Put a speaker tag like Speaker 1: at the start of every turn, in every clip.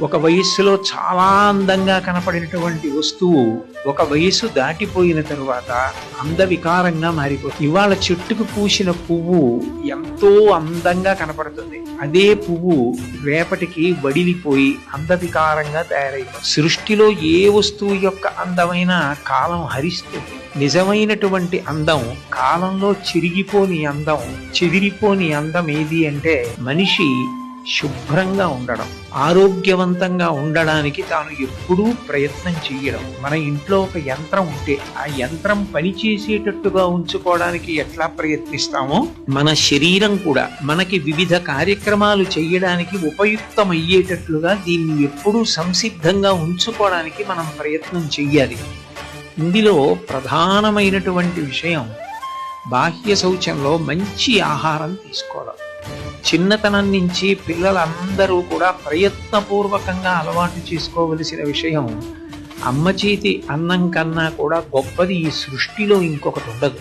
Speaker 1: ఒక వయస్సులో చాలా అందంగా కనపడినటువంటి వస్తువు ఒక వయస్సు దాటిపోయిన తరువాత అందవికారంగా మారిపోతుంది. ఇవాళ చెట్టుకు పూసిన పువ్వు ఎంతో అందంగా కనపడుతుంది. అదే పువ్వు రేపటికి వడిలిపోయి అందవికారంగా తయారైపోతుంది. సృష్టిలో ఏ వస్తువు యొక్క అందమైన కాలం హరిస్తుంది. నిజమైనటువంటి అందం కాలంలో చెదిరిపోని అందం ఏది అంటే మనిషి శుభ్రంగా ఉండడం, ఆరోగ్యవంతంగా ఉండడానికి తాను ఎప్పుడూ ప్రయత్నం చెయ్యడం. మన ఇంట్లో ఒక యంత్రం ఉంటే ఆ యంత్రం పనిచేసేటట్టుగా ఉంచుకోవడానికి ఎట్లా ప్రయత్నిస్తామో మన శరీరం కూడా మనకి వివిధ కార్యక్రమాలు చెయ్యడానికి ఉపయుక్తమయ్యేటట్లుగా దీన్ని ఎప్పుడూ సంసిద్ధంగా ఉంచుకోవడానికి మనం ప్రయత్నం చెయ్యాలి. ఇందులో ప్రధానమైనటువంటి విషయం బాహ్య శౌచంలో మంచి ఆహారం తీసుకోవడం. చిన్నతనం నుంచి పిల్లలందరూ కూడా ప్రయత్నపూర్వకంగా అలవాటు చేసుకోవలసిన విషయం, అమ్మ చేతి అన్నం కన్నా కూడా గొప్పది ఈ సృష్టిలో ఇంకొకటి ఉండదు.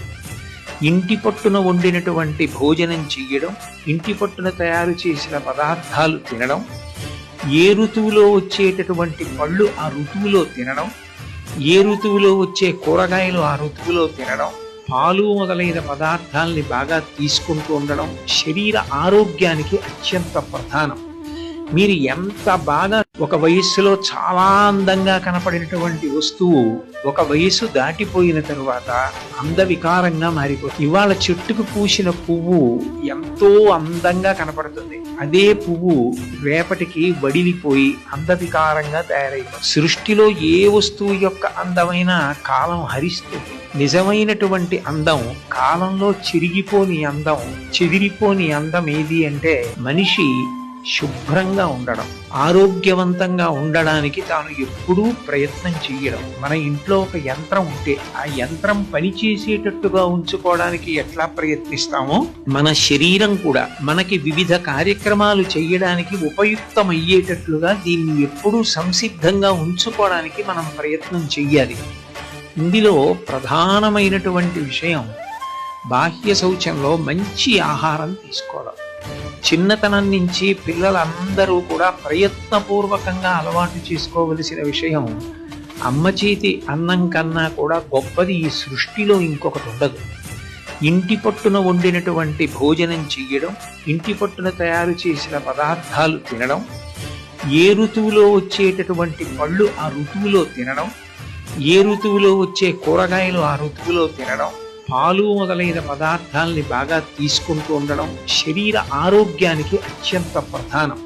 Speaker 1: ఇంటి పట్టున వండినటువంటి భోజనం చెయ్యడం, ఇంటి పట్టున తయారు చేసిన పదార్థాలు తినడం, ఏ ఋతువులో వచ్చేటటువంటి పళ్ళు ఆ ఋతువులో తినడం, ఏ ఋతువులో వచ్చే కూరగాయలు ఆ ఋతువులో తినడం, పాలు మొదలైన పదార్థాలని బాగా తీసుకుంటూ ఉండడం శరీర ఆరోగ్యానికి అత్యంత ప్రధానం. మీరు ఎంత బాగా ఒక వయస్సులో చాలా అందంగా కనపడినటువంటి వస్తువు ఒక వయస్సు దాటిపోయిన తరువాత అందవికారంగా మారిపోతుంది. ఇవాళ చెట్టుకు పూసిన పువ్వు ఎంతో అందంగా కనపడుతుంది. అదే పువ్వు రేపటికి వడిలిపోయి అందవికారంగా తయారైపోతుంది. సృష్టిలో ఏ వస్తువు యొక్క అందమైన కాలం హరిస్తుంది. నిజమైనటువంటి అందం కాలంలో చెదిరిపోని అందం ఏది అంటే మనిషి శుభ్రంగా ఉండడం, ఆరోగ్యవంతంగా ఉండడానికి తాను ఎప్పుడూ ప్రయత్నం చెయ్యడం. మన ఇంట్లో ఒక యంత్రం ఉంటే ఆ యంత్రం పనిచేసేటట్టుగా ఉంచుకోవడానికి ఎట్లా ప్రయత్నిస్తామో మన శరీరం కూడా మనకి వివిధ కార్యక్రమాలు చెయ్యడానికి ఉపయుక్తమయ్యేటట్లుగా దీన్ని ఎప్పుడూ సంసిద్ధంగా ఉంచుకోవడానికి మనం ప్రయత్నం చెయ్యాలి. ఇందులో ప్రధానమైనటువంటి విషయం బాహ్య శౌచంలో మంచి ఆహారం తీసుకోవడం. చిన్నతనం నుంచి పిల్లలందరూ కూడా ప్రయత్నపూర్వకంగా అలవాటు చేసుకోవలసిన విషయం, అమ్మ చేతి అన్నం కన్నా కూడా గొప్పది ఈ సృష్టిలో ఇంకొకటి ఉండదు. ఇంటి పట్టున వండినటువంటి భోజనం చెయ్యడం, ఇంటి పట్టున తయారు చేసిన పదార్థాలు తినడం, ఏ ఋతువులో వచ్చేటటువంటి పళ్ళు ఆ ఋతువులో తినడం, ఏ ఋతువులో వచ్చే కూరగాయలు ఆ ఋతువులో తినడం, పాలు మొదలైన పదార్థాలని బాగా తీసుకుంటూ ఉండడం శరీర ఆరోగ్యానికి అత్యంత ప్రధానం.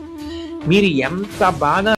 Speaker 1: మీరు ఎంత బాగా